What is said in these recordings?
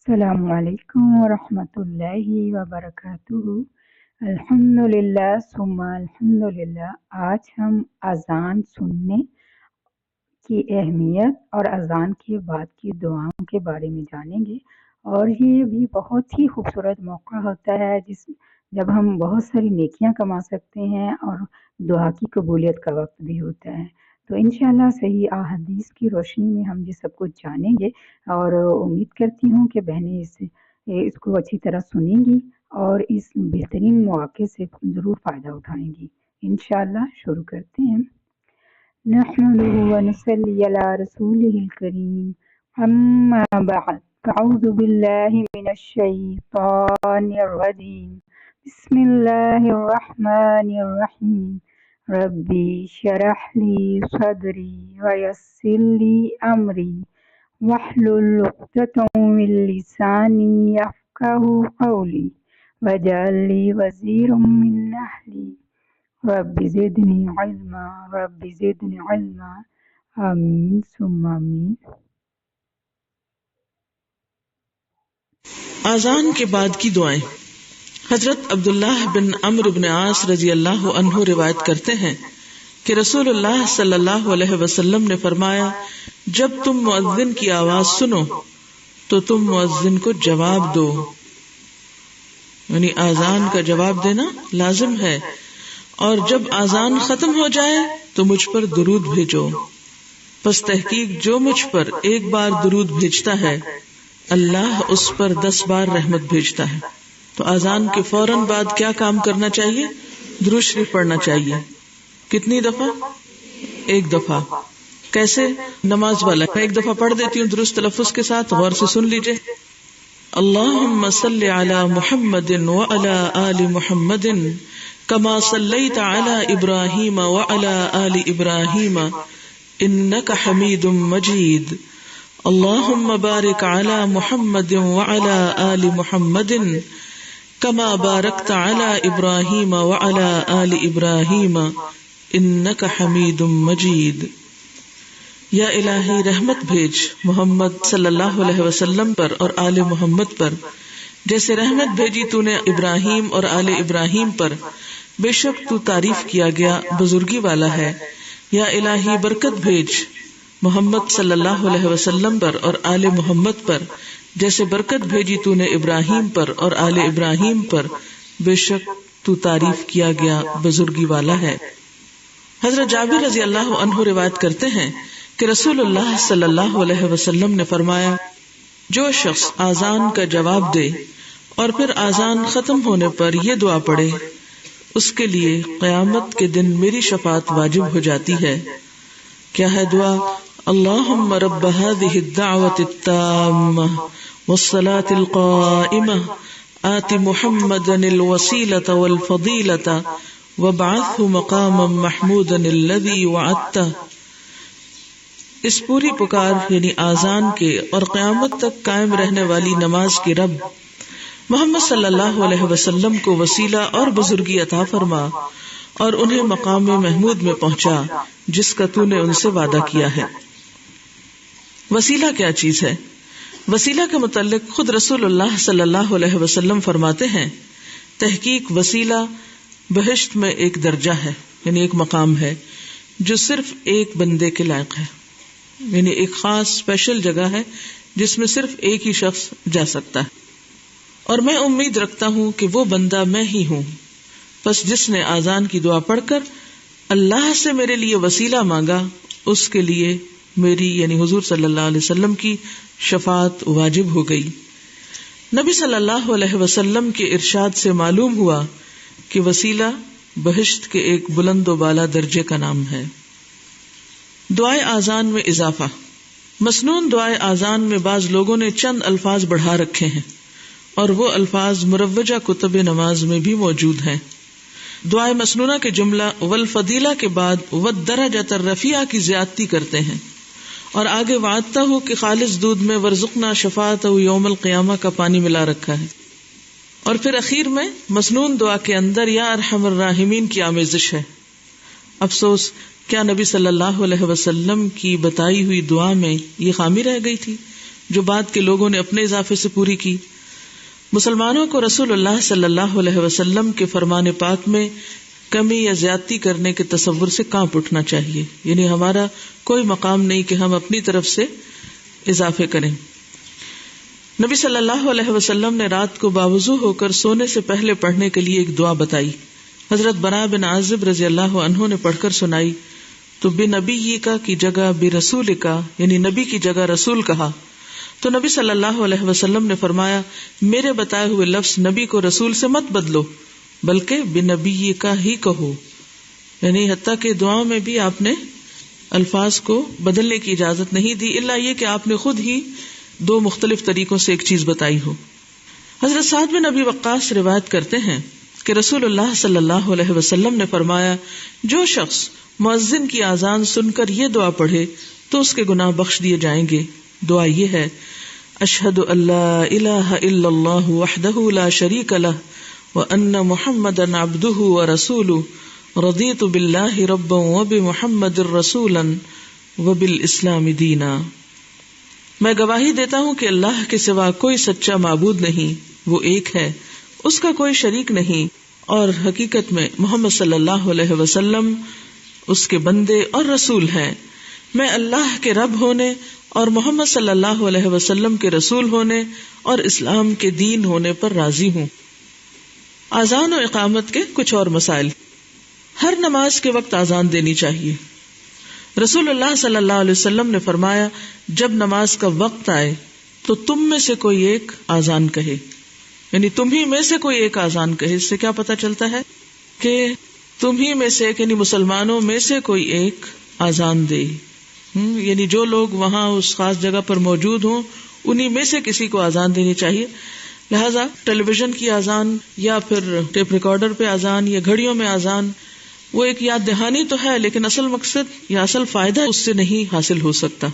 السلام علیکم ورحمۃ اللہ وبرکاتہ۔ الحمدللہ ثم الحمدللہ۔ آج ہم اذان سننے کی اہمیت اور اذان کے بعد کی دعاؤں کے بارے میں جانیں گے، اور یہ بھی بہت ہی خوبصورت موقع ہوتا ہے جب ہم بہت ساری نیکیاں کما سکتے ہیں اور دعا کی قبولیت کا وقت بھی ہوتا ہے۔ تو انشاءاللہ صحیح احادیث کی روشنی میں ہم یہ سب کچھ جانیں گے، اور امید کرتی ہوں کہ بہنیں اس کو اچھی طرح سنیں گی اور اس بہترین مواقع سے ضرور فائدہ اٹھائیں گی۔ انشاءاللہ شروع کرتے ہیں۔ نحمده ونصلي على رسوله الكريم، اما بعد، اعوذ بالله من الشيطان الرجيم، بسم الله الرحمن الرحيم، ربي اشرح لي صدري ويسر لي امري واحلل عقدة من لساني يفقهوا قولي واجعل لي وزيرا من اهلي رب زدنی علما رب زدنی علما آمین ثم آمین۔ اذان کے بعد کی دعائیں۔ حضرت عبداللہ بن عمرو بن عاص رضی اللہ عنہ روایت کرتے ہیں کہ رسول اللہ صلی اللہ علیہ وسلم نے فرمایا، جب تم مؤذن کی آواز سنو تو تم مؤذن کو جواب دو، یعنی اذان کا جواب دینا لازم ہے، اور جب اذان ختم ہو جائے تو مجھ پر درود بھیجو، پس تحقیق جو مجھ پر ایک بار درود بھیجتا ہے اللہ اس پر 10 بار رحمت بھیجتا ہے۔ تو اذان کے فوراً بعد کیا کام کرنا چاہیے؟ درود شریف پڑھنا چاہیے۔ کتنی دفعہ؟ ایک دفعہ۔ کیسے؟ نماز والا میں ایک دفعہ پڑھ دیتی ہوں درست تلفظ کے ساتھ، غور سے سن لیجئے۔ اللہم صل علی محمد وعلی آل محمد کما صلیت علی ابراہیم وعلی آل ابراہیم انک حمید مجید، اللہم بارک علی محمد وعلی آل محمد کما بارکت علی ابراہیم وعلی آل ابراہیم انک حمید مجید۔ یا الہی رحمت بھیج محمد صلی اللہ علیہ وسلم پر اور آل محمد پر، جیسے رحمت بھیجی تو نے ابراہیم اور آل ابراہیم پر، بے شک تو تعریف کیا گیا بزرگی والا ہے۔ یا الہی برکت بھیج محمد صلی اللہ علیہ وسلم پر اور آل محمد پر، جیسے برکت بھیجی تو نے ابراہیم پر اور آل ابراہیم پر، بے شک تو تعریف کیا گیا بزرگی والا ہے۔ حضرت جابر رضی اللہ عنہ روایت کرتے ہیں کہ رسول اللہ صلی اللہ علیہ وسلم نے فرمایا، جو شخص اذان کا جواب دے اور پھر اذان ختم ہونے پر یہ دعا پڑھے، اس کے لیے قیامت کے دن میری شفاعت واجب ہو جاتی ہے۔ کیا ہے دعا؟ اللہم رب هذه الدعوة التامة والصلاة القائمة آت محمدا الوسيلة والفضيلة وابعثه مقاما محمودا الذي وعدته۔ اس پوری پکار یعنی اذان کے اور قیامت تک قائم رہنے والی نماز کے رب محمد صلی اللہ علیہ وسلم کو وسیلہ اور بزرگی عطا فرما اور انہیں مقام محمود میں پہنچا جس کا تو نے ان سے وعدہ کیا ہے۔ وسیلہ کیا چیز ہے؟ وسیلہ کے متعلق خود رسول اللہ صلی اللہ علیہ وسلم فرماتے ہیں، تحقیق وسیلہ بہشت میں ایک درجہ ہے، یعنی ایک مقام ہے جو صرف ایک بندے کے لائق ہے، یعنی ایک خاص اسپیشل جگہ ہے جس میں صرف ایک ہی شخص جا سکتا ہے، اور میں امید رکھتا ہوں کہ وہ بندہ میں ہی ہوں۔ پس جس نے اذان کی دعا پڑھ کر اللہ سے میرے لیے وسیلہ مانگا، اس کے لیے میری یعنی حضور صلی اللہ علیہ وسلم کی شفاعت واجب ہو گئی۔ نبی صلی اللہ علیہ وسلم کے ارشاد سے معلوم ہوا کہ وسیلہ بہشت کے ایک بلند و بالا درجے کا نام ہے۔ دعائے اذان میں اضافہ۔ مسنون دعائے اذان میں بعض لوگوں نے چند الفاظ بڑھا رکھے ہیں، اور وہ الفاظ مروجہ کتب نماز میں بھی موجود ہیں۔ دعائے مسنونہ کے جملہ والفضیلہ کے بعد والدرجۃ الرفیعہ کی زیادتی کرتے ہیں، اور آگے وعدتہ کہ خالص دودھ میں ورزقنا شفاعتہ یوم القیامہ کا پانی ملا رکھا ہے، اور پھر اخیر میں مسنون دعا کے اندر یا ارحم الراحمین کی آمیزش ہے۔ افسوس، کیا نبی صلی اللہ علیہ وسلم کی بتائی ہوئی دعا میں یہ خامی رہ گئی تھی جو بعد کے لوگوں نے اپنے اضافے سے پوری کی۔ مسلمانوں کو رسول اللہ صلی اللہ علیہ وسلم کے فرمان پاک میں کمی یا زیادتی کرنے کے تصور سے کانپ اٹھنا چاہیے، یعنی ہمارا کوئی مقام نہیں کہ ہم اپنی طرف سے اضافے کریں۔ نبی صلی اللہ علیہ وسلم نے رات کو باوضو ہو کر سونے سے پہلے پڑھنے کے لیے ایک دعا بتائی۔ حضرت براء بن عازب رضی اللہ عنہ نے پڑھ کر سنائی تو بنبی کا کی جگہ برسول کا، یعنی نبی کی جگہ رسول کہا، تو نبی صلی اللہ علیہ وسلم نے فرمایا میرے بتائے ہوئے لفظ نبی کو رسول سے مت بدلو بلکہ بنبی کا ہی کہو، یعنی حتیٰ کہ دعاؤں میں بھی آپ نے الفاظ کو بدلنے کی اجازت نہیں دی، الا یہ کہ آپ نے خود ہی دو مختلف طریقوں سے ایک چیز بتائی ہو۔ حضرت سعد بن ابی وقاص روایت کرتے ہیں کہ رسول اللہ صلی اللہ علیہ وسلم نے فرمایا جو شخص مؤذن کی اذان سن کر یہ دعا پڑھے تو اس کے گناہ بخش دیے جائیں گے۔ دعا یہ ہے اشہد ان لا الہ الا اللہ وحدہ لا شریک لہ وان محمدا عبدہ ورسولہ رضیت باللہ ربا وبمحمد رسولا وبالاسلام دینا۔ میں گواہی دیتا ہوں کہ اللہ کے سوا کوئی سچا معبود نہیں، وہ ایک ہے، اس کا کوئی شریک نہیں، اور حقیقت میں محمد صلی اللہ علیہ وسلم اس کے بندے اور رسول ہیں۔ میں اللہ کے رب ہونے اور محمد صلی اللہ علیہ وسلم کے رسول ہونے اور اسلام کے دین ہونے پر راضی ہوں۔ اذان و اقامت کے کچھ اور مسائل۔ ہر نماز کے وقت اذان دینی چاہیے۔ رسول اللہ صلی اللہ علیہ وسلم نے فرمایا جب نماز کا وقت آئے تو تم میں سے کوئی ایک اذان کہے، یعنی تم ہی میں سے کوئی ایک اذان کہے۔ اس سے کیا پتہ چلتا ہے کہ تم ہی میں سے ایک، یعنی مسلمانوں میں سے کوئی ایک اذان دے، یعنی جو لوگ وہاں اس خاص جگہ پر موجود ہوں انہی میں سے کسی کو اذان دینی چاہیے۔ لہذا ٹیلی ویژن کی اذان یا پھر ٹیپ ریکارڈر پہ اذان یا گھڑیوں میں اذان وہ ایک یاد دہانی تو ہے، لیکن اصل مقصد یا اصل فائدہ اس سے نہیں حاصل ہو سکتا۔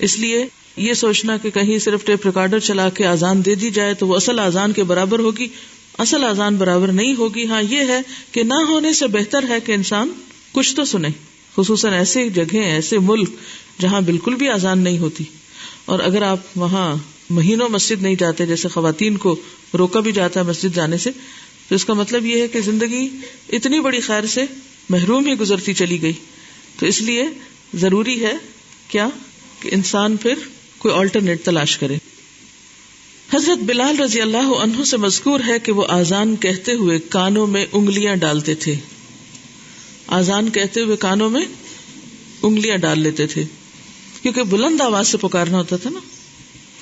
اس لیے یہ سوچنا کہ کہیں صرف ٹیپ ریکارڈر چلا کے اذان دے دی جائے تو وہ اصل اذان کے برابر ہوگی، اصل اذان برابر نہیں ہوگی۔ ہاں یہ ہے کہ نہ ہونے سے بہتر ہے کہ انسان کچھ تو سنے، خصوصاً ایسے جگہیں، ایسے ملک جہاں بالکل بھی اذان نہیں ہوتی۔ اور اگر آپ وہاں مہینوں مسجد نہیں جاتے، جیسے خواتین کو روکا بھی جاتا ہے مسجد جانے سے، تو اس کا مطلب یہ ہے کہ زندگی اتنی بڑی خیر سے محروم ہی گزرتی چلی گئی۔ تو اس لیے ضروری ہے کیا کہ انسان پھر کوئی آلٹرنیٹ تلاش کرے۔ حضرت بلال رضی اللہ عنہ سے مذکور ہے کہ وہ اذان کہتے ہوئے کانوں میں انگلیاں ڈالتے تھے، اذان کہتے ہوئے کانوں میں انگلیاں ڈال لیتے تھے، کیونکہ بلند آواز سے پکارنا ہوتا تھا نا۔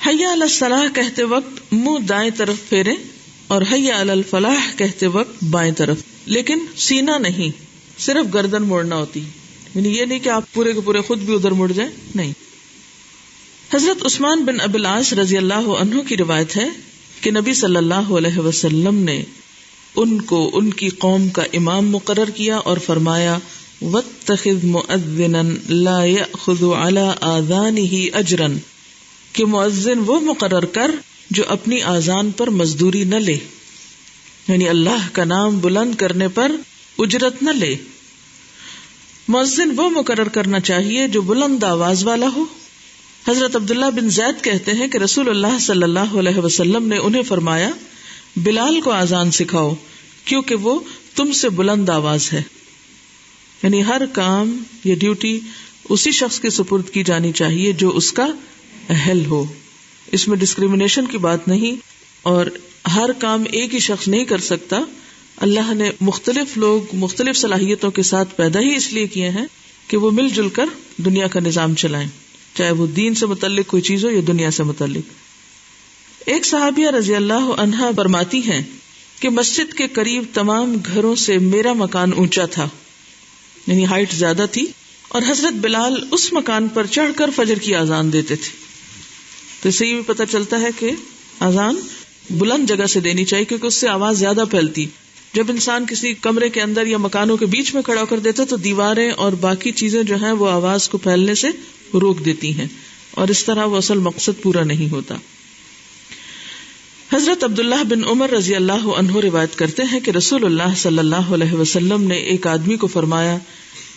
حی علی الصلاح کہتے وقت منہ دائیں طرف پھیریں اور حی علی الفلاح کہتے وقت بائیں طرف، لیکن سینہ نہیں، صرف گردن موڑنا ہوتی، یعنی یہ نہیں کہ آپ پورے کے پورے خود بھی ادھر مڑ جائیں، نہیں۔ حضرت عثمان بن ابی العاص رضی اللہ عنہ کی روایت ہے کہ نبی صلی اللہ علیہ وسلم نے ان کو ان کی قوم کا امام مقرر کیا اور فرمایا واتخذ مؤذنا لا یأخذ علی آذانہ اجرا، کہ مؤذن وہ مقرر کر جو اپنی آذان پر مزدوری نہ لے، یعنی اللہ کا نام بلند کرنے پر اجرت نہ لے۔ مؤذن وہ مقرر کرنا چاہیے جو بلند آواز والا ہو۔ حضرت عبداللہ بن زید کہتے ہیں کہ رسول اللہ صلی اللہ علیہ وسلم نے انہیں فرمایا بلال کو آذان سکھاؤ کیونکہ وہ تم سے بلند آواز ہے، یعنی ہر کام یا ڈیوٹی اسی شخص کے سپرد کی جانی چاہیے جو اس کا اہل ہو، اس میں ڈسکریمنیشن کی بات نہیں، اور ہر کام ایک ہی شخص نہیں کر سکتا۔ اللہ نے مختلف لوگ مختلف صلاحیتوں کے ساتھ پیدا ہی اس لیے کیے ہیں کہ وہ مل جل کر دنیا کا نظام چلائیں، چاہے وہ دین سے متعلق کوئی چیز ہو یا دنیا سے متعلق۔ ایک صحابیہ رضی اللہ عنہا فرماتی ہیں کہ مسجد کے قریب تمام گھروں سے میرا مکان اونچا تھا، یعنی ہائٹ زیادہ تھی، اور حضرت بلال اس مکان پر چڑھ کر فجر کی اذان دیتے تھے۔ تو اس سے یہ بھی پتہ چلتا ہے کہ اذان بلند جگہ سے دینی چاہیے، کیونکہ اس سے آواز زیادہ پھیلتی۔ جب انسان کسی کمرے کے اندر یا مکانوں کے بیچ میں کھڑا کر دیتا تو دیواریں اور باقی چیزیں جو ہیں وہ آواز کو پھیلنے سے روک دیتی ہیں، اور اس طرح وہ اصل مقصد پورا نہیں ہوتا۔ حضرت عبداللہ بن عمر رضی اللہ عنہ روایت کرتے ہیں کہ رسول اللہ صلی اللہ علیہ وسلم نے ایک آدمی کو فرمایا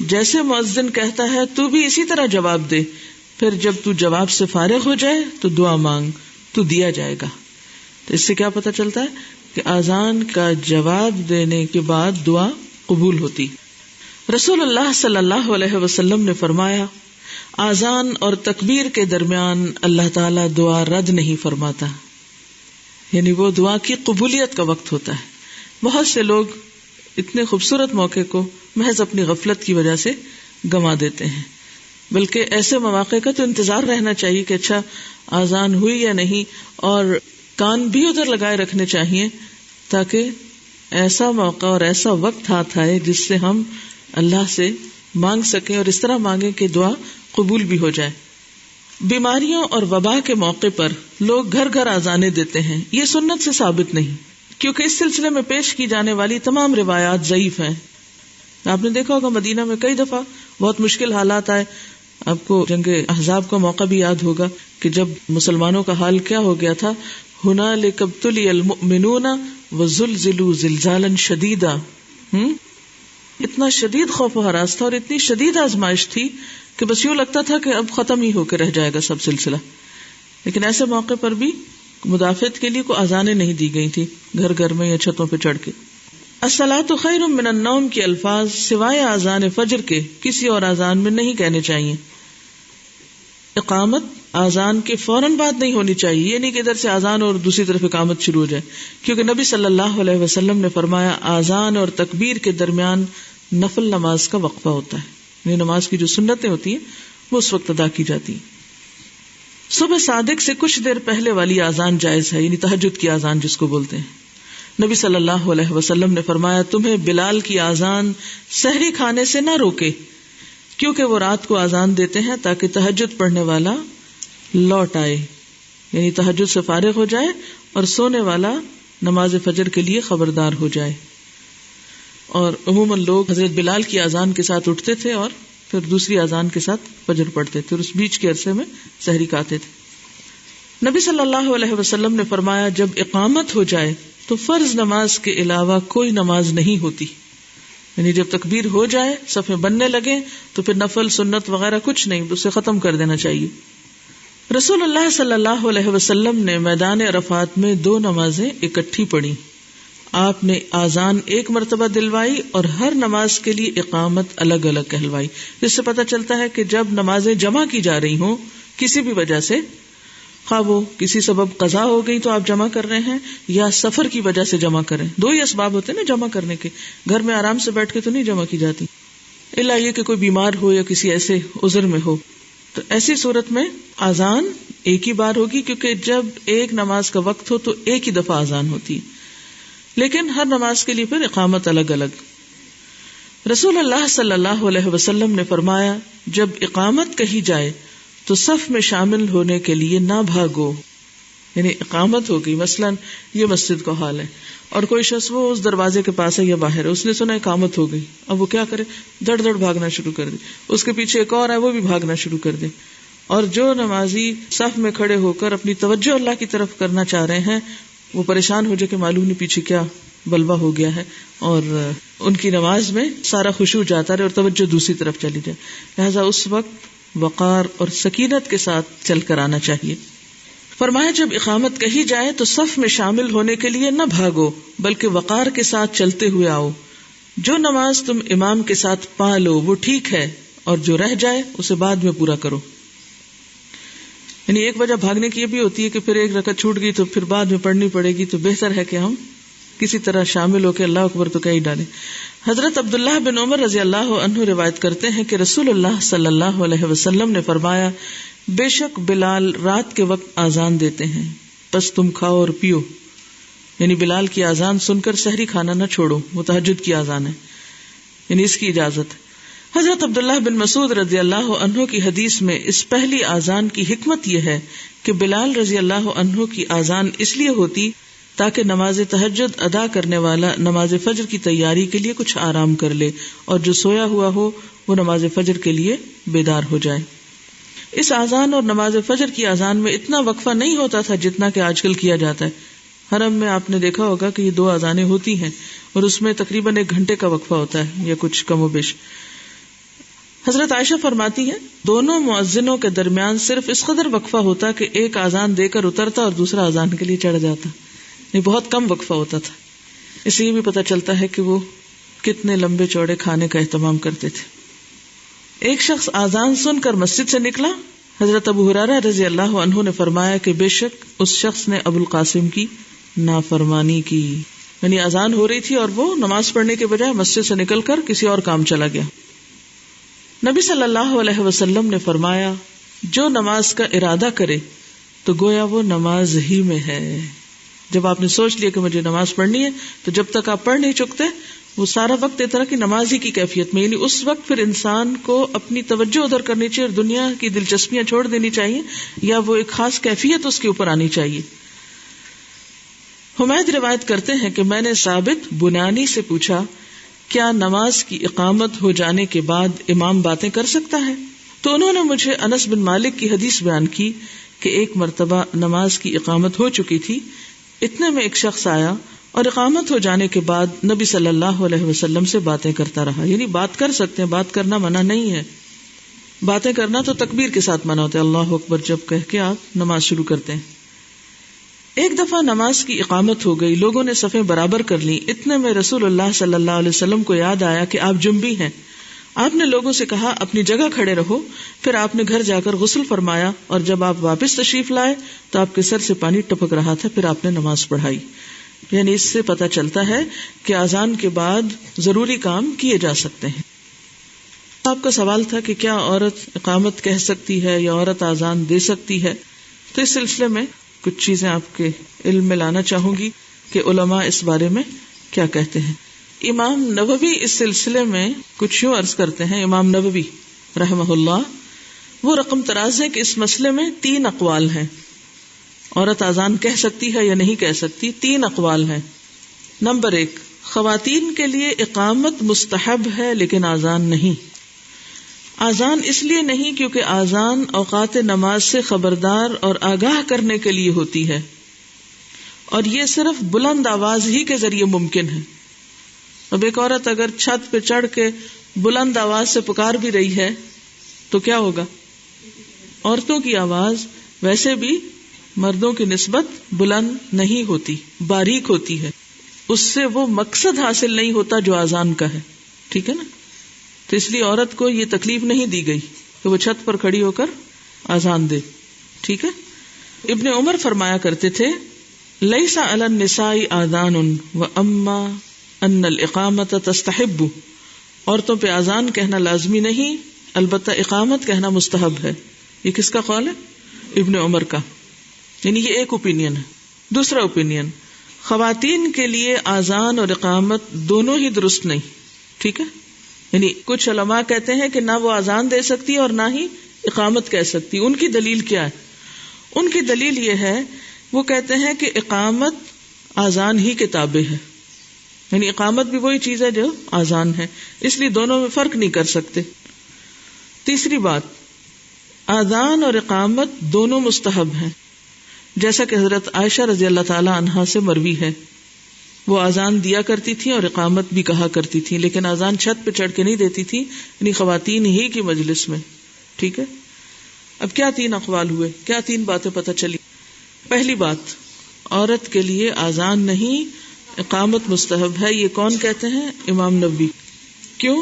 جیسے مؤذن کہتا ہے تو بھی اسی طرح جواب دے، پھر جب تو جواب سے فارغ ہو جائے تو دعا مانگ، تو دیا جائے گا۔ تو اس سے کیا پتہ چلتا ہے کہ اذان کا جواب دینے کے بعد دعا قبول ہوتی۔ رسول اللہ صلی اللہ علیہ وسلم نے فرمایا، اذان اور تکبیر کے درمیان اللہ تعالیٰ دعا رد نہیں فرماتا، یعنی وہ دعا کی قبولیت کا وقت ہوتا ہے۔ بہت سے لوگ اتنے خوبصورت موقع کو محض اپنی غفلت کی وجہ سے گنوا دیتے ہیں، بلکہ ایسے مواقع کا تو انتظار رہنا چاہیے کہ اچھا اذان ہوئی یا نہیں، اور کان بھی ادھر لگائے رکھنے چاہیے تاکہ ایسا موقع اور ایسا وقت ہاتھ آئے جس سے ہم اللہ سے مانگ سکیں، اور اس طرح مانگیں کہ دعا قبول بھی ہو جائے۔ بیماریوں اور وبا کے موقع پر لوگ گھر گھر اذانیں دیتے ہیں، یہ سنت سے ثابت نہیں، کیونکہ اس سلسلے میں پیش کی جانے والی تمام روایات ضعیف ہیں۔ آپ نے دیکھا ہوگا مدینہ میں کئی دفعہ بہت مشکل حالات آئے، آپ کو جنگ احزاب کا موقع بھی یاد ہوگا کہ جب مسلمانوں کا حال کیا ہو گیا تھا، ہنالک ابتلی المؤمنون وزلزلوا زلزالا شدیدا، اتنا شدید خوف و ہراس تھا اور اتنی شدید آزمائش تھی کہ بس یوں لگتا تھا کہ اب ختم ہی ہو کے رہ جائے گا سب سلسلہ۔ لیکن ایسے موقع پر بھی مدافعت کے لیے کوئی اذانیں نہیں دی گئی تھی گھر گھر میں یا چھتوں پہ چڑھ کے۔ الصلاۃ خیر من النوم کے الفاظ سوائے اذان فجر کے کسی اور اذان میں نہیں کہنے چاہیے۔ اقامت اذان کے فوراً بعد نہیں ہونی چاہیے، یہ نہیں کہ ادھر سے اذان اور دوسری طرف اقامت شروع ہو جائے، کیونکہ نبی صلی اللہ علیہ وسلم نے فرمایا اذان اور تکبیر کے درمیان نفل نماز کا وقفہ ہوتا ہے، یعنی نماز کی جو سنتیں ہوتی ہیں وہ اس وقت ادا کی جاتی ہیں۔ صبح صادق سے کچھ دیر پہلے والی اذان جائز ہے، یعنی تہجد کی اذان جس کو بولتے ہیں۔ نبی صلی اللہ علیہ وسلم نے فرمایا تمہیں بلال کی اذان سحری کھانے سے نہ روکے، کیونکہ وہ رات کو اذان دیتے ہیں تاکہ تہجد پڑھنے والا لوٹ آئے، یعنی تہجد سے فارغ ہو جائے اور سونے والا نماز فجر کے لیے خبردار ہو جائے۔ اور عموماً لوگ حضرت بلال کی اذان کے ساتھ اٹھتے تھے اور پھر دوسری اذان کے ساتھ فجر پڑھتے تھے، اور اس بیچ کے عرصے میں سحری کھاتے تھے۔ نبی صلی اللہ علیہ وسلم نے فرمایا جب اقامت ہو جائے تو فرض نماز کے علاوہ کوئی نماز نہیں ہوتی، یعنی جب تکبیر ہو جائے صفیں بننے لگے تو پھر نفل سنت وغیرہ کچھ نہیں، اسے ختم کر دینا چاہیے۔ رسول اللہ صلی اللہ علیہ وسلم نے میدان عرفات میں 2 نمازیں اکٹھی پڑھی۔ آپ نے اذان ایک مرتبہ دلوائی اور ہر نماز کے لیے اقامت الگ الگ کہلوائی، جس سے پتہ چلتا ہے کہ جب نمازیں جمع کی جا رہی ہوں کسی بھی وجہ سے، خواہ وہ کسی سبب قضا ہو گئی تو آپ جمع کر رہے ہیں یا سفر کی وجہ سے جمع کریں، 2 ہی اسباب ہوتے ہیں نا جمع کرنے کے، گھر میں آرام سے بیٹھ کے تو نہیں جمع کی جاتی، الا یہ کہ کوئی بیمار ہو یا کسی ایسے عذر میں ہو، تو ایسی صورت میں اذان ایک ہی بار ہوگی، کیونکہ جب ایک نماز کا وقت ہو تو ایک ہی دفعہ اذان ہوتی ہے، لیکن ہر نماز کے لیے پھر اقامت الگ الگ۔ رسول اللہ صلی اللہ علیہ وسلم نے فرمایا جب اقامت کہی جائے تو صف میں شامل ہونے کے لیے نہ بھاگو، یعنی اقامت ہو گئی، مثلا یہ مسجد کا حال ہے اور کوئی شخص وہ اس دروازے کے پاس ہے یا باہر ہے، اس نے سنا اقامت ہو گئی، اب وہ کیا کرے، دڑ دڑ بھاگنا شروع کر دے، اس کے پیچھے ایک اور ہے وہ بھی بھاگنا شروع کر دے، اور جو نمازی صف میں کھڑے ہو کر اپنی توجہ اللہ کی طرف کرنا چاہ رہے ہیں وہ پریشان ہو جائے کہ معلوم نہیں پیچھے کیا بلوا ہو گیا ہے، اور ان کی نماز میں سارا خشوع جاتا رہے اور توجہ دوسری طرف چلی جائے، لہذا اس وقت وقار اور سکینت کے ساتھ چل کر آنا چاہیے۔ فرمایا جب اقامت کہی جائے تو صف میں شامل ہونے کے لیے نہ بھاگو بلکہ وقار کے ساتھ چلتے ہوئے آؤ، جو نماز تم امام کے ساتھ پا لو وہ ٹھیک ہے اور جو رہ جائے اسے بعد میں پورا کرو۔ یعنی ایک وجہ بھاگنے کی یہ بھی ہوتی ہے کہ پھر ایک رکعت چھوٹ گئی تو پھر بعد میں پڑھنی پڑے گی، تو بہتر ہے کہ ہم کسی طرح شامل ہو کے اللہ اکبر تو کہہ ہی ڈالیں۔ حضرت عبداللہ بن عمر رضی اللہ عنہ روایت کرتے ہیں کہ رسول اللہ صلی اللہ علیہ وسلم نے فرمایا بے شک بلال رات کے وقت اذان دیتے ہیں، بس تم کھاؤ اور پیو، یعنی بلال کی اذان سن کر سحری کھانا نہ چھوڑو، وہ تہجد کی اذان ہے، یعنی اس کی اجازت ہے۔ حضرت عبداللہ بن مسعود رضی اللہ عنہ کی حدیث میں اس پہلی اذان کی حکمت یہ ہے کہ بلال رضی اللہ عنہ کی اذان اس لیے ہوتی تاکہ نماز تہجد ادا کرنے والا نماز فجر کی تیاری کے لیے کچھ آرام کر لے اور جو سویا ہوا ہو وہ نماز فجر کے لیے بیدار ہو جائے۔ اس اذان اور نماز فجر کی اذان میں اتنا وقفہ نہیں ہوتا تھا جتنا کہ آج کل کیا جاتا ہے۔ حرم میں آپ نے دیکھا ہوگا کہ یہ 2 اذانیں ہوتی ہیں اور اس میں تقریباً 1 گھنٹے کا وقفہ ہوتا ہے یا کچھ کم و بیش۔ حضرت عائشہ فرماتی ہیں دونوں مؤذنوں کے درمیان صرف اس قدر وقفہ ہوتا کہ ایک اذان دے کر اترتا اور دوسرا اذان کے لیے چڑھ جاتا. یہ بہت کم وقفہ ہوتا تھا. اس سے یہ بھی پتہ چلتا ہے کہ وہ کتنے لمبے چوڑے کھانے کا اہتمام کرتے تھے. ایک شخص اذان سن کر مسجد سے نکلا. حضرت ابو ہریرہ رضی اللہ عنہ نے فرمایا کہ بے شک اس شخص نے ابو القاسم کی نافرمانی کی. یعنی اذان ہو رہی تھی اور وہ نماز پڑھنے کے بجائے مسجد سے نکل کر کسی اور کام چلا گیا. نبی صلی اللہ علیہ وسلم نے فرمایا جو نماز کا ارادہ کرے تو گویا وہ نماز ہی میں ہے. جب آپ نے سوچ لیا کہ مجھے نماز پڑھنی ہے تو جب تک آپ پڑھ نہیں چکتے وہ سارا وقت ایک طرح کی نماز ہی کی کیفیت میں. یعنی اس وقت پھر انسان کو اپنی توجہ ادھر کرنی چاہیے اور دنیا کی دلچسپیاں چھوڑ دینی چاہیے یا وہ ایک خاص کیفیت اس کے اوپر آنی چاہیے. حمید روایت کرتے ہیں کہ میں نے ثابت بنانی سے پوچھا کیا نماز کی اقامت ہو جانے کے بعد امام باتیں کر سکتا ہے؟ تو انہوں نے مجھے انس بن مالک کی حدیث بیان کی کہ ایک مرتبہ نماز کی اقامت ہو چکی تھی. اتنے میں ایک شخص آیا اور اقامت ہو جانے کے بعد نبی صلی اللہ علیہ وسلم سے باتیں کرتا رہا. یعنی بات کر سکتے ہیں, بات کرنا منع نہیں ہے. باتیں کرنا تو تکبیر کے ساتھ منع ہوتا ہے, اللہ اکبر جب کہہ کے آپ نماز شروع کرتے ہیں. ایک دفعہ نماز کی اقامت ہو گئی, لوگوں نے صفیں برابر کر لی. اتنے میں رسول اللہ صلی اللہ علیہ وسلم کو یاد آیا کہ آپ جنبی ہیں. آپ نے لوگوں سے کہا اپنی جگہ کھڑے رہو. پھر آپ نے گھر جا کر غسل فرمایا اور جب آپ واپس تشریف لائے تو آپ کے سر سے پانی ٹپک رہا تھا. پھر آپ نے نماز پڑھائی. یعنی اس سے پتہ چلتا ہے کہ اذان کے بعد ضروری کام کیے جا سکتے ہیں. آپ کا سوال تھا کہ کیا عورت اقامت کہہ سکتی ہے یا عورت اذان دے سکتی ہے, تو اس سلسلے میں کچھ چیزیں آپ کے علم میں لانا چاہوں گی کہ علماء اس بارے میں کیا کہتے ہیں. امام نووی اس سلسلے میں کچھ یوں عرض کرتے ہیں. امام نووی رحمہ اللہ وہ رقم تراز ہے کہ اس مسئلے میں 3 اقوال ہیں. عورت اذان کہہ سکتی ہے یا نہیں کہہ سکتی, 3 اقوال ہیں. نمبر 1, خواتین کے لیے اقامت مستحب ہے لیکن اذان نہیں. اذان اس لیے نہیں کیونکہ اذان اوقات نماز سے خبردار اور آگاہ کرنے کے لیے ہوتی ہے اور یہ صرف بلند آواز ہی کے ذریعے ممکن ہے. اب ایک عورت اگر چھت پہ چڑھ کے بلند آواز سے پکار بھی رہی ہے تو کیا ہوگا؟ عورتوں کی آواز ویسے بھی مردوں کی نسبت بلند نہیں ہوتی, باریک ہوتی ہے. اس سے وہ مقصد حاصل نہیں ہوتا جو اذان کا ہے. ٹھیک ہے نا؟ تو اس لیے عورت کو یہ تکلیف نہیں دی گئی کہ وہ چھت پر کھڑی ہو کر اذان دے. ٹھیک ہے. ابن عمر فرمایا کرتے تھے لیس علی النساء آذان واما ان الاقامت تستحب. عورتوں پہ اذان کہنا لازمی نہیں, البتہ اقامت کہنا مستحب ہے. یہ کس کا قول ہے؟ ابن عمر کا. یعنی یہ ایک اوپینین ہے. دوسرا اوپینین, خواتین کے لیے اذان اور اقامت دونوں ہی درست نہیں. ٹھیک ہے. یعنی کچھ علماء کہتے ہیں کہ نہ وہ اذان دے سکتی اور نہ ہی اقامت کہہ سکتی. ان کی دلیل کیا ہے؟ ان کی دلیل یہ ہے, وہ کہتے ہیں کہ اقامت اذان ہی کے تابع ہے. یعنی اقامت بھی وہی چیز ہے جو اذان ہے, اس لیے دونوں میں فرق نہیں کر سکتے. تیسری بات, اذان اور اقامت دونوں مستحب ہیں, جیسا کہ حضرت عائشہ رضی اللہ تعالی عنہا سے مروی ہے. وہ اذان دیا کرتی تھی اور اقامت بھی کہا کرتی تھی, لیکن اذان چھت پہ چڑھ کے نہیں دیتی تھی, یعنی خواتین ہی کی مجلس میں. ٹھیک ہے. اب کیا 3 اقوال ہوئے, کیا 3 باتیں پتہ چلی. پہلی بات, عورت کے لیے اذان نہیں اقامت مستحب ہے. یہ کون کہتے ہیں؟ امام نووی. کیوں؟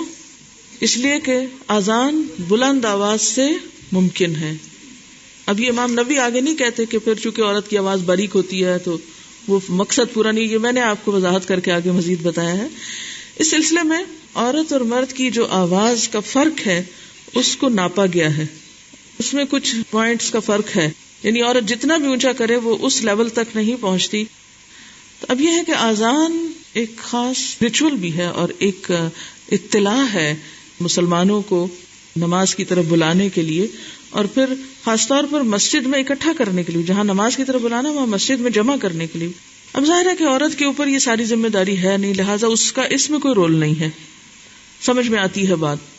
اس لیے کہ اذان بلند آواز سے ممکن ہے. اب یہ امام نووی آگے نہیں کہتے کہ پھر چونکہ عورت کی آواز باریک ہوتی ہے تو وہ مقصد پورا نہیں. یہ میں نے آپ کو وضاحت کر کے آگے مزید بتایا ہے. اس سلسلے میں عورت اور مرد کی جو آواز کا فرق ہے اس کو ناپا گیا ہے. اس میں کچھ پوائنٹس کا فرق ہے. یعنی عورت جتنا بھی اونچا کرے وہ اس لیول تک نہیں پہنچتی. تو اب یہ ہے کہ اذان ایک خاص ریچول بھی ہے اور ایک اطلاع ہے مسلمانوں کو نماز کی طرف بلانے کے لیے, اور پھر خاص طور پر مسجد میں اکٹھا کرنے کے لیے. جہاں نماز کی طرف بلانا وہاں مسجد میں جمع کرنے کے لیے. اب ظاہر ہے کہ عورت کے اوپر یہ ساری ذمہ داری ہے نہیں, لہٰذا اس میں کوئی رول نہیں ہے. سمجھ میں آتی ہے بات.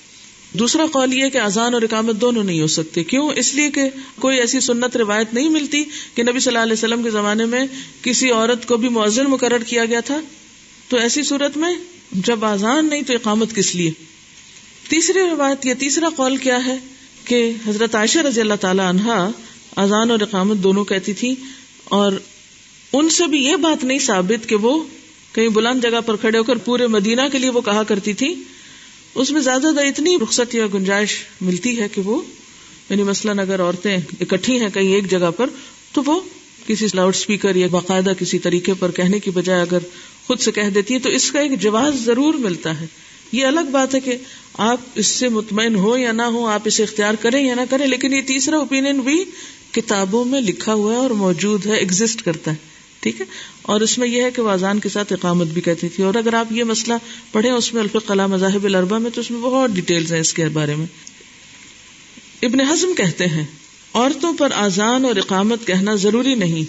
دوسرا قول یہ کہ اذان اور اقامت دونوں نہیں ہو سکتے. کیوں؟ اس لیے کہ کوئی ایسی سنت روایت نہیں ملتی کہ نبی صلی اللہ علیہ وسلم کے زمانے میں کسی عورت کو بھی مؤذن مقرر کیا گیا تھا. تو ایسی صورت میں جب اذان نہیں تو اقامت کس لیے؟ تیسری روایت یا تیسرا قول کیا ہے کہ حضرت عائشہ رضی اللہ تعالی عنہا اذان اور اقامت دونوں کہتی تھی، اور ان سے بھی یہ بات نہیں ثابت کہ وہ کہیں بلند جگہ پر کھڑے ہو کر پورے مدینہ کے لیے وہ کہا کرتی تھی. اس میں زیادہ اتنی رخصت یا گنجائش ملتی ہے کہ وہ یعنی مثلاً اگر عورتیں اکٹھی ہیں کہیں ایک جگہ پر تو وہ کسی لاؤڈ سپیکر یا باقاعدہ کسی طریقے پر کہنے کی بجائے اگر خود سے کہہ دیتی ہے تو اس کا ایک جواز ضرور ملتا ہے. یہ الگ بات ہے کہ آپ اس سے مطمئن ہو یا نہ ہو، آپ اسے اختیار کریں یا نہ کریں، لیکن یہ تیسرا اوپینین بھی کتابوں میں لکھا ہوا ہے اور موجود ہے، ایگزسٹ کرتا ہے. ٹھیک ہے، اور اس میں یہ ہے کہ وہ اذان کے ساتھ اقامت بھی کہتی تھی. اور اگر آپ یہ مسئلہ پڑھیں اس میں الفقہ علی مذاہب الاربعہ میں تو اس میں بہت ڈیٹیلز ہیں اس کے بارے میں. ابن حزم کہتے ہیں عورتوں پر اذان اور اقامت کہنا ضروری نہیں،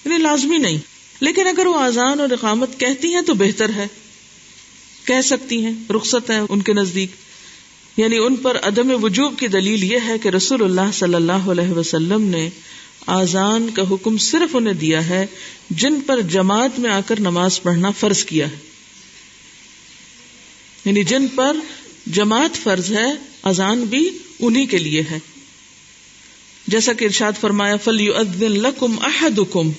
یعنی لازمی نہیں، لیکن اگر وہ اذان اور اقامت کہتی ہیں تو بہتر ہے، کہہ سکتی ہیں، رخصت ہے ان کے نزدیک. یعنی ان پر عدم وجوب کی دلیل یہ ہے کہ رسول اللہ صلی اللہ علیہ وسلم نے اذان کا حکم صرف انہیں دیا ہے جن پر جماعت میں آ کر نماز پڑھنا فرض کیا ہے. یعنی جن پر جماعت فرض ہے اذان بھی انہی کے لیے ہے. جیسا کہ ارشاد فرمایا فَلْيُؤَذِّن لَكُمْ أَحَدُكُمْ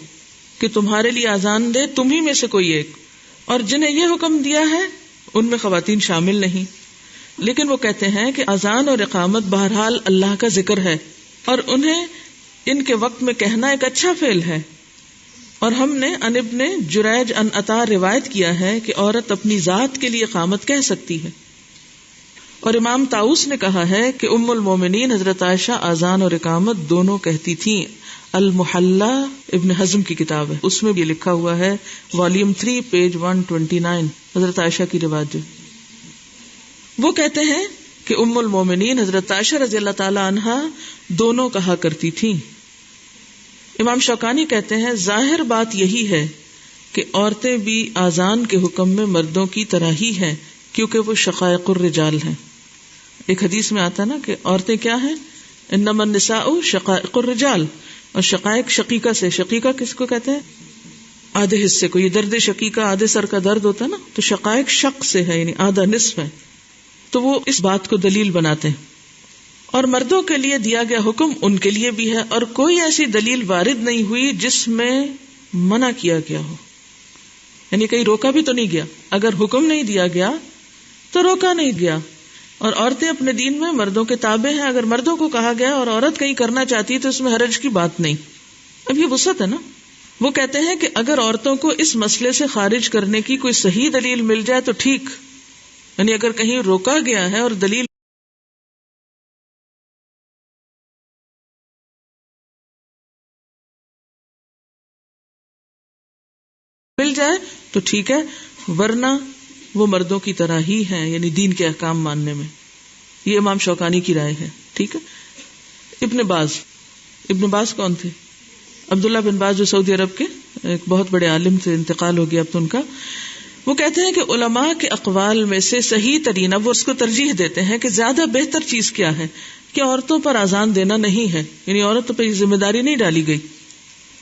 کہ تمہارے لیے اذان دے تمہیں میں سے کوئی ایک. اور جنہیں یہ حکم دیا ہے ان میں خواتین شامل نہیں، لیکن وہ کہتے ہیں کہ اذان اور اقامت بہرحال اللہ کا ذکر ہے اور انہیں ان کے وقت میں کہنا ایک اچھا فعل ہے. اور ہم نے عن ابن جریج عن عطا روایت کیا ہے کہ عورت اپنی ذات کے لیے اقامت کہہ سکتی ہے. اور امام طاؤس نے کہا ہے کہ ام المومنین حضرت عائشہ اذان اور اقامت دونوں کہتی تھیں. المحلہ ابن حزم کی کتاب ہے، اس میں بھی لکھا ہوا ہے والیوم 3 پیج 129 حضرت عائشہ کی روایت. وہ کہتے ہیں کہ ام المومنین حضرت عائشہ رضی اللہ تعالی عنہا دونوں کہا کرتی تھیں. امام شوکانی کہتے ہیں ظاہر بات یہی ہے کہ عورتیں بھی اذان کے حکم میں مردوں کی طرح ہی ہیں کیونکہ وہ شقائق الرجال ہیں. ایک حدیث میں آتا نا کہ عورتیں کیا ہیں، انما النساء شقائق الرجال، اور شقائق شقیقہ سے، شقیقہ کس کو کہتے ہیں، آدھے حصے کو. یہ درد شقیقہ آدھے سر کا درد ہوتا ہے نا، تو شقائق شق سے ہے یعنی آدھا نصف ہے. تو وہ اس بات کو دلیل بناتے ہیں. اور مردوں کے لیے دیا گیا حکم ان کے لیے بھی ہے، اور کوئی ایسی دلیل وارد نہیں ہوئی جس میں منع کیا گیا ہو، یعنی کہیں روکا بھی تو نہیں گیا. اگر حکم نہیں دیا گیا تو روکا نہیں گیا. اور عورتیں اپنے دین میں مردوں کے تابع ہیں. اگر مردوں کو کہا گیا اور عورت کہیں کرنا چاہتی ہے تو اس میں حرج کی بات نہیں. اب یہ وسعت ہے نا. وہ کہتے ہیں کہ اگر عورتوں کو اس مسئلے سے خارج کرنے کی کوئی صحیح دلیل مل جائے تو ٹھیک، یعنی اگر کہیں روکا گیا ہے اور دلیل مل جائے تو ٹھیک ہے، ورنہ وہ مردوں کی طرح ہی ہیں یعنی دین کے احکام ماننے میں. یہ امام شوکانی کی رائے ہے. ٹھیک ہے. ابن باز کون تھے؟ عبداللہ بن باز جو سعودی عرب کے ایک بہت بڑے عالم سے انتقال ہو گیا اب تو ان کا. وہ کہتے ہیں کہ علماء کے اقوال میں سے صحیح ترین، اب وہ اس کو ترجیح دیتے ہیں کہ زیادہ بہتر چیز کیا ہے کہ عورتوں پر اذان دینا نہیں ہے، یعنی عورتوں پہ ذمہ داری نہیں ڈالی گئی.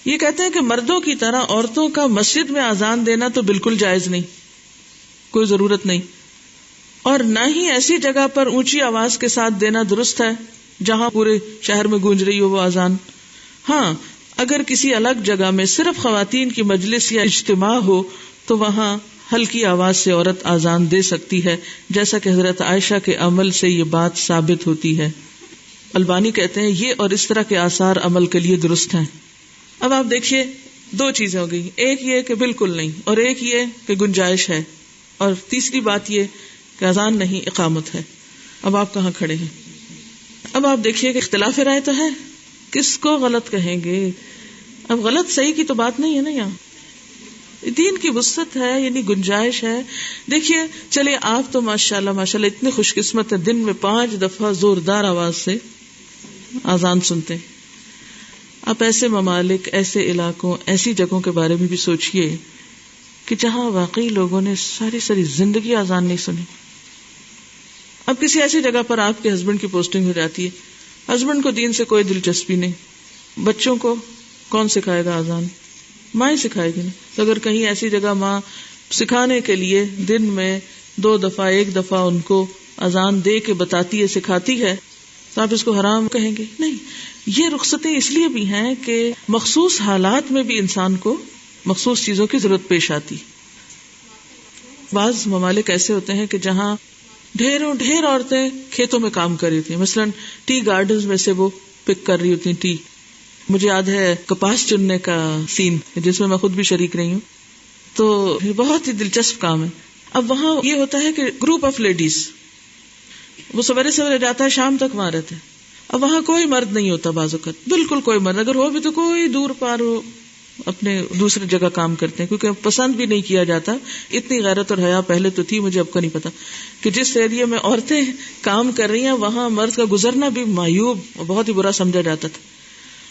یہ کہتے ہیں کہ مردوں کی طرح عورتوں کا مسجد میں اذان دینا تو بالکل جائز نہیں، کوئی ضرورت نہیں، اور نہ ہی ایسی جگہ پر اونچی آواز کے ساتھ دینا درست ہے جہاں پورے شہر میں گونج رہی ہو وہ اذان. ہاں اگر کسی الگ جگہ میں صرف خواتین کی مجلس یا اجتماع ہو تو وہاں ہلکی آواز سے عورت اذان دے سکتی ہے، جیسا کہ حضرت عائشہ کے عمل سے یہ بات ثابت ہوتی ہے. البانی کہتے ہیں یہ اور اس طرح کے آثار عمل کے لیے درست ہیں. اب آپ دیکھیے دو چیزیں ہو گئی، ایک یہ کہ بالکل نہیں، اور ایک یہ کہ گنجائش ہے، اور تیسری بات یہ کہ اذان نہیں اقامت ہے. اب آپ کہاں کھڑے ہیں؟ اب آپ دیکھیے کہ اختلاف رائے تو ہے، کس کو غلط کہیں گے؟ اب غلط صحیح کی تو بات نہیں ہے نا، یہاں دین کی وسعت ہے یعنی گنجائش ہے. دیکھیے چلے آپ تو ماشاءاللہ اتنے خوش قسمت ہیں، دن میں 5 دفعہ زوردار آواز سے اذان سنتے ہیں. آپ ایسے ممالک، ایسے علاقوں، ایسی جگہوں کے بارے میں بھی سوچئے کہ جہاں واقعی لوگوں نے ساری زندگی اذان نہیں سنی. اب کسی ایسی جگہ پر آپ کے ہسبینڈ کی پوسٹنگ ہو جاتی ہے، ہسبینڈ کو دین سے کوئی دلچسپی نہیں، بچوں کو کون سکھائے گا اذان؟ ماں ہی سکھائے گی نا. تو اگر کہیں ایسی جگہ ماں سکھانے کے لیے دن میں 2 دفعہ 1 دفعہ ان کو اذان دے کے بتاتی ہے، سکھاتی ہے، تو آپ اس کو حرام کہیں گے؟ نہیں. یہ رخصتیں اس لیے بھی ہیں کہ مخصوص حالات میں بھی انسان کو مخصوص چیزوں کی ضرورت پیش آتی. بعض ممالک ایسے ہوتے ہیں کہ جہاں ڈھیر عورتیں کھیتوں میں کام کر رہی ہوتی ہیں، مثلا ٹی گارڈنز میں سے وہ پک کر رہی ہوتی ہیں ٹی. مجھے یاد ہے کپاس چننے کا سین جس میں میں خود بھی شریک رہی ہوں، تو یہ بہت ہی دلچسپ کام ہے. اب وہاں یہ ہوتا ہے کہ گروپ آف لیڈیز، وہ سویرے سویرے جاتا ہے، شام تک وہاں رہتے ہیں. اب وہاں کوئی مرد نہیں ہوتا بعض اوقات، بالکل کوئی مرد، اگر ہو بھی تو کوئی دور پار ہو، اپنے دوسری جگہ کام کرتے ہیں کیونکہ پسند بھی نہیں کیا جاتا. اتنی غیرت اور حیا پہلے تو تھی، مجھے اب کا نہیں پتا، کہ جس ایریا میں عورتیں کام کر رہی ہیں وہاں مرد کا گزرنا بھی معیوب اور بہت ہی برا سمجھا جاتا تھا.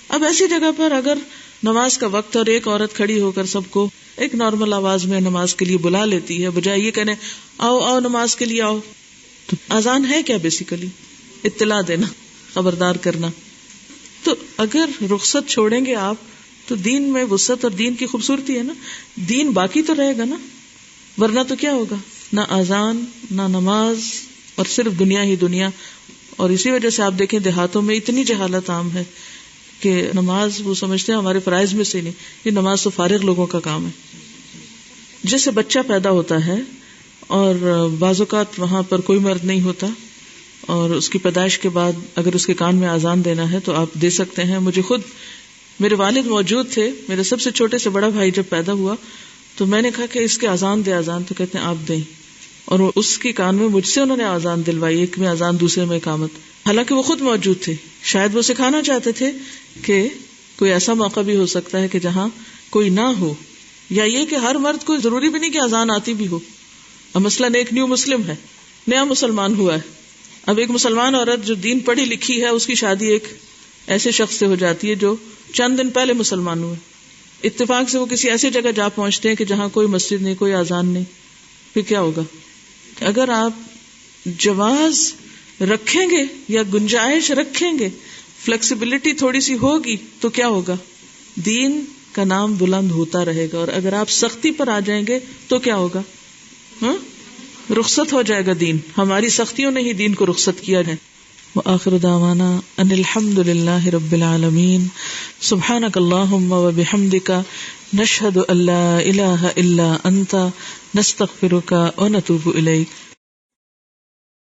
اب ایسی جگہ پر اگر نماز کا وقت اور ایک عورت کھڑی ہو کر سب کو ایک نارمل آواز میں نماز کے لیے بلا لیتی ہے، بجائے یہ کہنے آؤ آؤ نماز کے لیے آؤ. تو اذان ہے کیا؟ بیسیکلی اطلاع دینا، خبردار کرنا. تو اگر رخصت چھوڑیں گے آپ تو دین میں وسعت اور دین کی خوبصورتی ہے نا، دین باقی تو رہے گا نا، ورنہ تو کیا ہوگا؟ نہ اذان، نہ نماز، اور صرف دنیا ہی دنیا. اور اسی وجہ سے آپ دیکھیں دیہاتوں میں اتنی جہالت عام ہے کہ نماز وہ سمجھتے ہیں ہمارے فرائض میں سے نہیں، یہ نماز تو فارغ لوگوں کا کام ہے. جیسے بچہ پیدا ہوتا ہے اور بعض اوقات وہاں پر کوئی مرد نہیں ہوتا، اور اس کی پیدائش کے بعد اگر اس کے کان میں اذان دینا ہے تو آپ دے سکتے ہیں. مجھے خود میرے والد موجود تھے، میرے سب سے چھوٹے سے بڑا بھائی جب پیدا ہوا تو میں نے کہا کہ اس کے اذان دے اذان، تو کہتے ہیں آپ دیں، اور اس کے کان میں مجھ سے انہوں نے اذان دلوائی، ایک میں اذان دوسرے میں اقامت. حالانکہ وہ خود موجود تھے، شاید وہ سکھانا چاہتے تھے کہ کوئی ایسا موقع بھی ہو سکتا ہے کہ جہاں کوئی نہ ہو، یا یہ کہ ہر مرد کو ضروری بھی نہیں کہ اذان آتی بھی ہو. اب مثلاً ایک نیو مسلم ہے، نیا مسلمان ہوا ہے، اب ایک مسلمان عورت جو دین پڑھی لکھی ہے، اس کی شادی ایک ایسے شخص سے ہو جاتی ہے جو چند دن پہلے مسلمان ہوئے. اتفاق سے وہ کسی ایسی جگہ جا پہنچتے ہیں کہ جہاں کوئی مسجد نہیں، کوئی اذان نہیں. پھر کیا ہوگا؟ اگر آپ جواز رکھیں گے یا گنجائش رکھیں گے، فلیکسیبلٹی تھوڑی سی ہوگی تو کیا ہوگا؟ دین کا نام بلند ہوتا رہے گا. اور اگر آپ سختی پر آ جائیں گے تو کیا ہوگا؟ رخصت ہو جائے گا دین. ہماری سختیوں نے ہی دین کو رخصت کیا ہے. وآخر دعوانا ان الحمد للہ رب العالمین. سبحانک اللہم وبحمدک، نشہد ان لا الہ الا انت، نستغفرک ونتوب الیک.